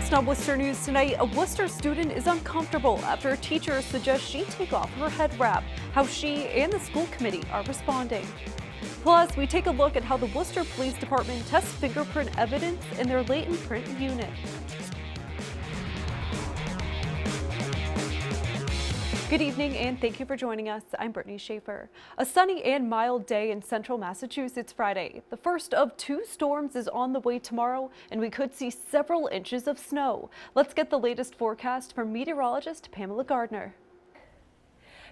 First on Worcester News tonight, a Worcester student is uncomfortable after a teacher suggests she take off her head wrap. How she and the school committee are responding. Plus, we take a look at how the Worcester Police Department tests fingerprint evidence in their latent print unit. Good evening and thank you for joining us. I'm Brittany Schaefer. A sunny and mild day in central Massachusetts Friday. The first of two storms is on the way tomorrow and we could see several inches of snow. Let's get the latest forecast from meteorologist Pamela Gardner.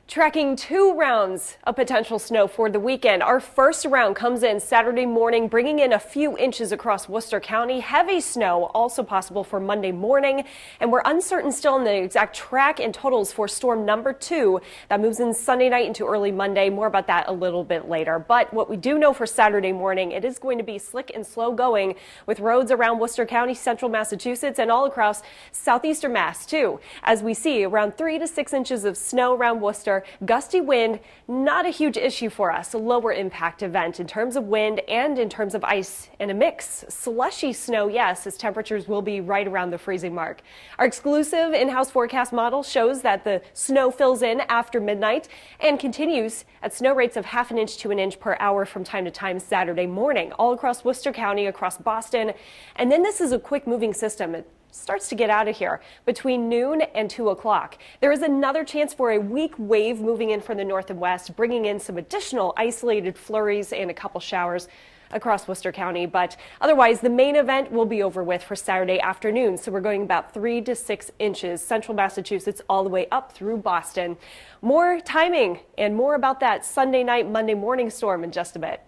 Tracking 2 rounds of potential snow for the weekend. Our first round comes in Saturday morning, bringing in a few inches across Worcester County. Heavy snow also possible for Monday morning. And we're uncertain still on the exact track and totals for storm number 2 that moves in Sunday night into early Monday. More about that a little bit later. But what we do know for Saturday morning, it is going to be slick and slow going with roads around Worcester County, central Massachusetts, and all across southeastern Mass too. As we see around 3 to 6 inches of snow around Worcester. Gusty wind, not a huge issue for us. A lower impact event in terms of wind and in terms of ice and a mix. Slushy snow, yes, as temperatures will be right around the freezing mark. Our exclusive in-house forecast model shows that the snow fills in after midnight and continues at snow rates of ½ inch to 1 inch per hour from time to time Saturday morning, all across Worcester County, across Boston. And then this is a quick moving system. It starts to get out of here between noon and 2 o'clock. There is another chance for a weak wave moving in from the north and west, bringing in some additional isolated flurries and a couple showers across Worcester County. But otherwise, the main event will be over with for Saturday afternoon. So we're going about 3 to 6 inches, central Massachusetts, all the way up through Boston. More timing and more about that Sunday night, Monday morning storm in just a bit.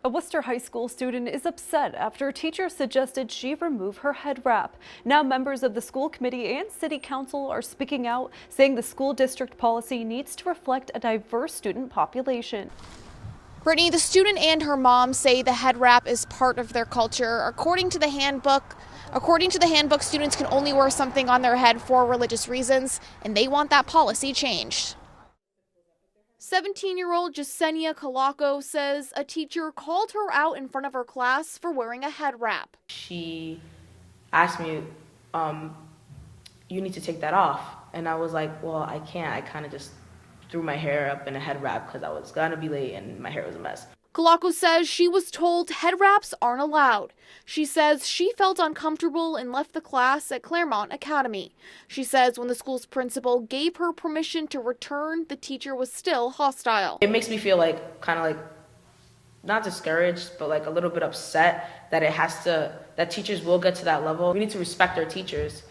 A Worcester High School student is upset after a teacher suggested she remove her head wrap. Now members of the school committee and city council are speaking out, saying the school district policy needs to reflect a diverse student population. Brittany, the student and her mom say the head wrap is part of their culture. According to the handbook, students can only wear something on their head for religious reasons, and they want that policy changed. 17-year-old Jasenia Colaco says a teacher called her out in front of her class for wearing a head wrap. She asked me, you need to take that off. And I was like, well, I can't. I kind of just threw my hair up in a head wrap because I was going to be late and my hair was a mess. Colaco says she was told head wraps aren't allowed. She says she felt uncomfortable and left the class at Claremont Academy. She says when the school's principal gave her permission to return, the teacher was still hostile. It makes me feel kind of not discouraged, but a little bit upset that that teachers will get to that level. We need to respect our teachers.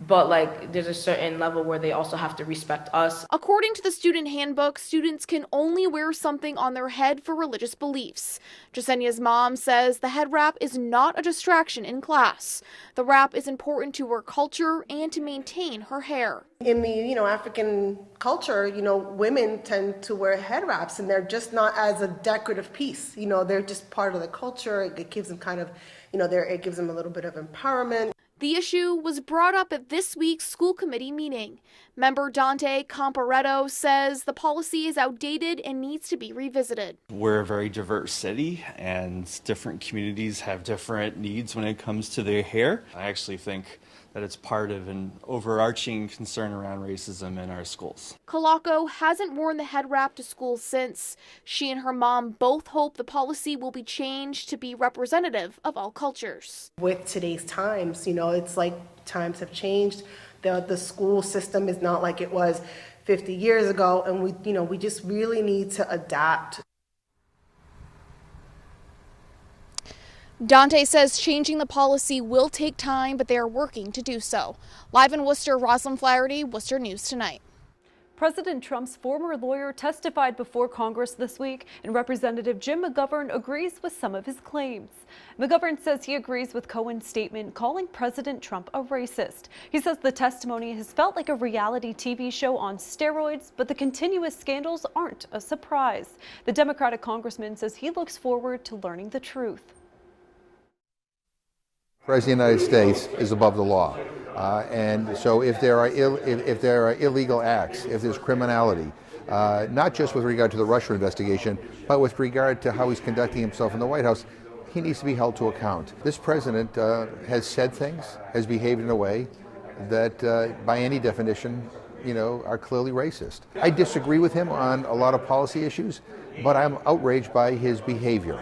But there's a certain level where they also have to respect us. According to the student handbook, students can only wear something on their head for religious beliefs. Jasenia's mom says the head wrap is not a distraction in class. The wrap is important to her culture and to maintain her hair. In the, African culture, women tend to wear head wraps and they're just not as a decorative piece. They're just part of the culture. It gives them kind of, it gives them a little bit of empowerment. The issue was brought up at this week's school committee meeting. Member Dante Comparetto says the policy is outdated and needs to be revisited. We're a very diverse city and different communities have different needs when it comes to their hair. I actually think that it's part of an overarching concern around racism in our schools. Colaco hasn't worn the head wrap to school since. She and her mom both hope the policy will be changed to be representative of all cultures. With today's times, it's like times have changed. The school system is not like it was 50 years ago, and we just really need to adapt. Dante says changing the policy will take time, but they are working to do so. Live in Worcester, Rosalind Flaherty, Worcester News Tonight. President Trump's former lawyer testified before Congress this week, and Representative Jim McGovern agrees with some of his claims. McGovern says he agrees with Cohen's statement calling President Trump a racist. He says the testimony has felt like a reality TV show on steroids, but the continuous scandals aren't a surprise. The Democratic congressman says he looks forward to learning the truth. The President of the United States is above the law. And so if there are illegal acts, if there's criminality, not just with regard to the Russia investigation, but with regard to how he's conducting himself in the White House, he needs to be held to account. This president has said things, has behaved in a way that by any definition, are clearly racist. I disagree with him on a lot of policy issues, but I'm outraged by his behavior.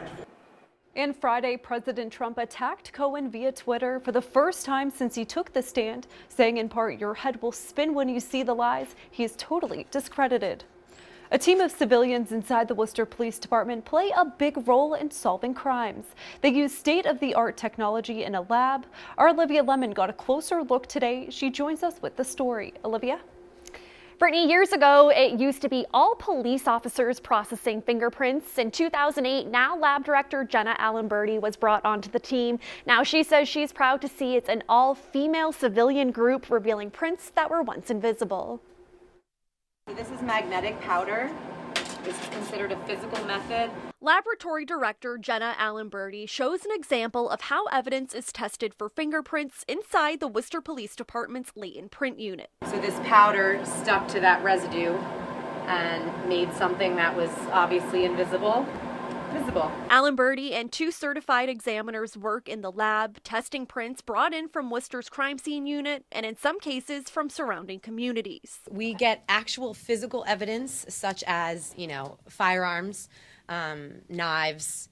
And Friday, President Trump attacked Cohen via Twitter for the first time since he took the stand, saying in part, "Your head will spin when you see the lies." He is totally discredited. A team of civilians inside the Worcester Police Department play a big role in solving crimes. They use state-of-the-art technology in a lab. Our Olivia Lemon got a closer look today. She joins us with the story. Olivia? Brittany, years ago, it used to be all police officers processing fingerprints. In 2008, now lab director Jenna Allenberty was brought onto the team. Now she says she's proud to see it's an all-female civilian group revealing prints that were once invisible. This is magnetic powder. This is considered a physical method. Laboratory director Jenna Allenberty shows an example of how evidence is tested for fingerprints inside the Worcester Police Department's latent print unit. So this powder stuck to that residue and made something that was obviously invisible. Allenberty and 2 certified examiners work in the lab, testing prints brought in from Worcester's crime scene unit and in some cases from surrounding communities. We get actual physical evidence such as, firearms, knives,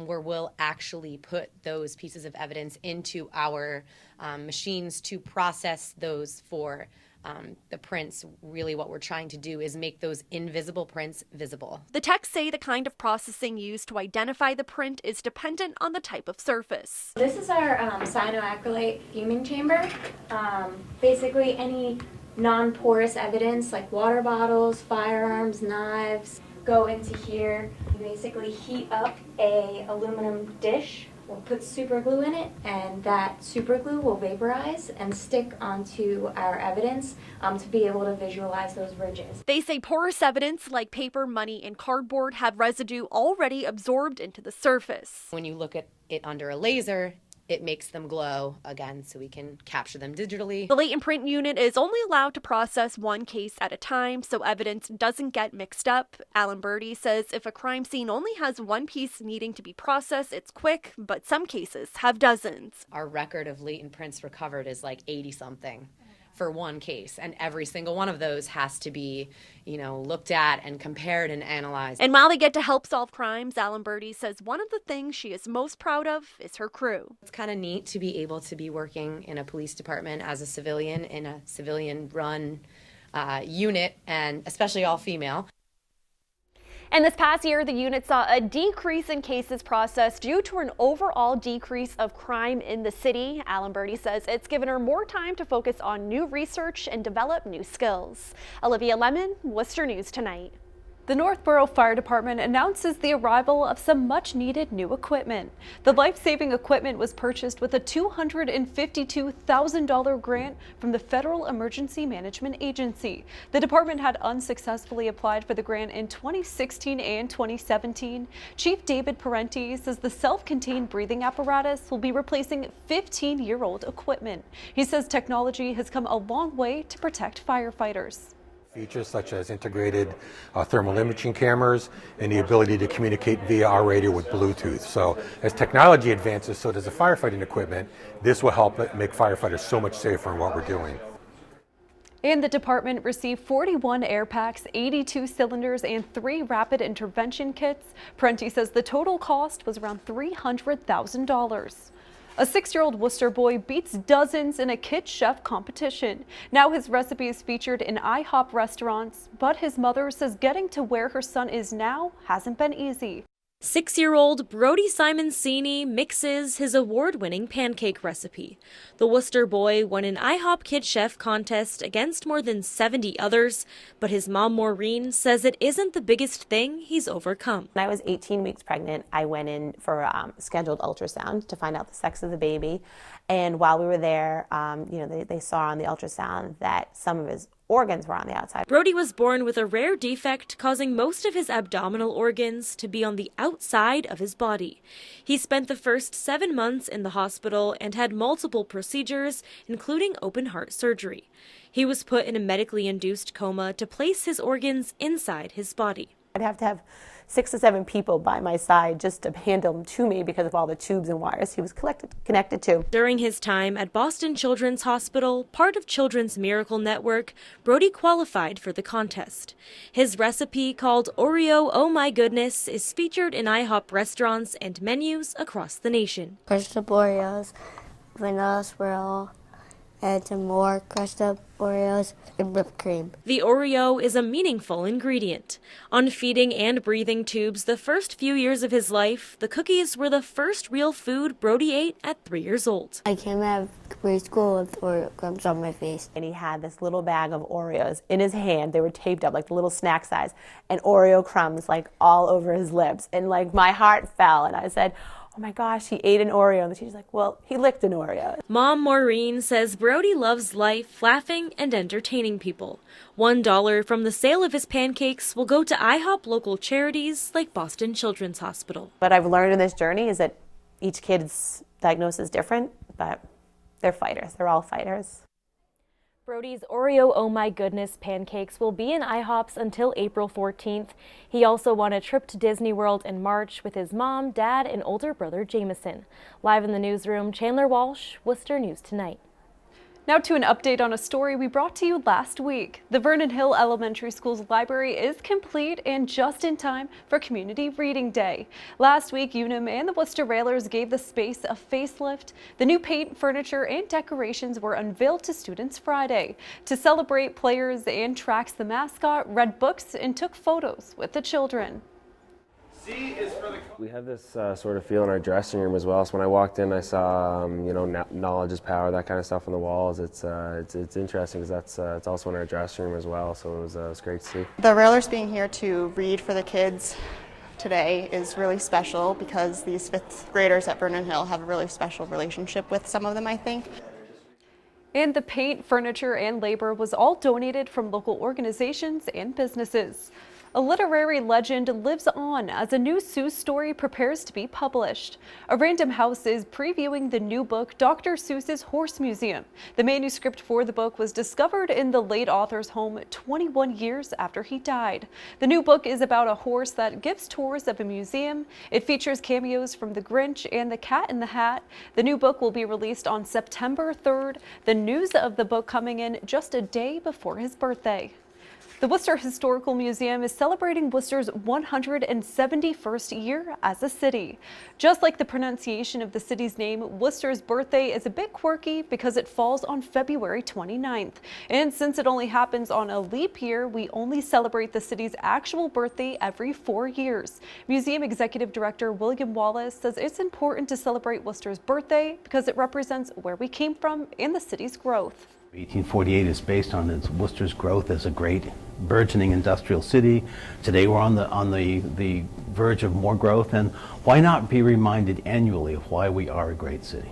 where we'll actually put those pieces of evidence into our machines to process those for the prints. Really what we're trying to do is make those invisible prints visible. The techs say the kind of processing used to identify the print is dependent on the type of surface. This is our cyanoacrylate fuming chamber. Basically any non-porous evidence like water bottles, firearms, knives go into here. You basically heat up a aluminum dish. We'll put super glue in it, and that super glue will vaporize and stick onto our evidence to be able to visualize those ridges. They say porous evidence like paper, money, and cardboard have residue already absorbed into the surface. When you look at it under a laser, it makes them glow again so we can capture them digitally. The latent print unit is only allowed to process 1 case at a time so evidence doesn't get mixed up. Allenberty says if a crime scene only has 1 piece needing to be processed, it's quick, but some cases have dozens. Our record of latent prints recovered is like 80-something. For 1 case, and every single one of those has to be, looked at and compared and analyzed. And while they get to help solve crimes, Allenberty says one of the things she is most proud of is her crew. It's kind of neat to be able to be working in a police department as a civilian in a civilian-run unit, and especially all female. And this past year, the unit saw a decrease in cases processed due to an overall decrease of crime in the city. Allenberty says it's given her more time to focus on new research and develop new skills. Olivia Lemon, Worcester News Tonight. The Northborough Fire Department announces the arrival of some much-needed new equipment. The life-saving equipment was purchased with a $252,000 grant from the Federal Emergency Management Agency. The department had unsuccessfully applied for the grant in 2016 and 2017. Chief David Parenti says the self-contained breathing apparatus will be replacing 15-year-old equipment. He says technology has come a long way to protect firefighters. Features such as integrated thermal imaging cameras and the ability to communicate via our radio with Bluetooth. So as technology advances, so does the firefighting equipment. This will help make firefighters so much safer in what we're doing. And the department received 41 air packs, 82 cylinders, and 3 rapid intervention kits. Parenti says the total cost was around $300,000. A 6-year-old Worcester boy beats dozens in a kid chef competition. Now his recipe is featured in IHOP restaurants, but his mother says getting to where her son is now hasn't been easy. 6-year-old Brody Simoncini mixes his award-winning pancake recipe. The Worcester boy won an IHOP Kid Chef contest against more than 70 others, but his mom Maureen says it isn't the biggest thing he's overcome. When I was 18 weeks pregnant, I went in for a scheduled ultrasound to find out the sex of the baby. And while we were there, they saw on the ultrasound that some of his organs were on the outside. Brody was born with a rare defect causing most of his abdominal organs to be on the outside of his body. He spent the first 7 months in the hospital and had multiple procedures, including open heart surgery. He was put in a medically induced coma to place his organs inside his body. I'd have to have 6 to 7 people by my side just to hand them to me because of all the tubes and wires he was connected to. During his time at Boston Children's Hospital, part of Children's Miracle Network, Brody qualified for the contest. His recipe, called Oreo Oh My Goodness, is featured in IHOP restaurants and menus across the nation. Crushed up Oreos, vanilla swirl, add some more crushed up Oreos and whipped cream. The Oreo is a meaningful ingredient. On feeding and breathing tubes the first few years of his life, the cookies were the first real food Brody ate at 3 years old. I came out of preschool with Oreo crumbs on my face. And he had this little bag of Oreos in his hand. They were taped up like the little snack size, and Oreo crumbs like all over his lips. And like my heart fell, and I said, oh my gosh, he ate an Oreo. And she's like, well, he licked an Oreo. Mom Maureen says Brody loves life, laughing and entertaining people. $1 from the sale of his pancakes will go to IHOP local charities like Boston Children's Hospital. What I've learned in this journey is that each kid's diagnosis is different, but they're fighters. They're all fighters. Brody's Oreo Oh My Goodness pancakes will be in IHOPs until April 14th. He also won a trip to Disney World in March with his mom, dad, and older brother Jameson. Live in the newsroom, Chandler Walsh, Worcester News Tonight. Now to an update on a story we brought to you last week. The Vernon Hill Elementary School's library is complete and just in time for Community Reading Day. Last week, UNM and the Worcester Railers gave the space a facelift. The new paint, furniture, and decorations were unveiled to students Friday. To celebrate, players and Tracks the mascot read books and took photos with the children. We have this sort of feel in our dressing room as well. So when I walked in, I saw, knowledge is power, that kind of stuff on the walls. It's interesting because it's also in our dressing room as well. So it was great to see. The Railers being here to read for the kids today is really special because these 5th graders at Vernon Hill have a really special relationship with some of them, I think. And the paint, furniture, and labor was all donated from local organizations and businesses. A literary legend lives on as a new Seuss story prepares to be published. A Random House is previewing the new book, Dr. Seuss's Horse Museum. The manuscript for the book was discovered in the late author's home 21 years after he died. The new book is about a horse that gives tours of a museum. It features cameos from The Grinch and The Cat in the Hat. The new book will be released on September 3rd. The news of the book coming in just a day before his birthday. The Worcester Historical Museum is celebrating Worcester's 171st year as a city. Just like the pronunciation of the city's name, Worcester's birthday is a bit quirky because it falls on February 29th. And since it only happens on a leap year, we only celebrate the city's actual birthday every 4 years. Museum Executive Director William Wallace says it's important to celebrate Worcester's birthday because it represents where we came from and the city's growth. 1848 is based on Worcester's growth as a great burgeoning industrial city. Today we're on the verge of more growth, and why not be reminded annually of why we are a great city?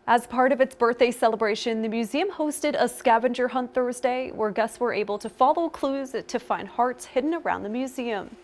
As part of its birthday celebration, the museum hosted a scavenger hunt Thursday where guests were able to follow clues to find hearts hidden around the museum.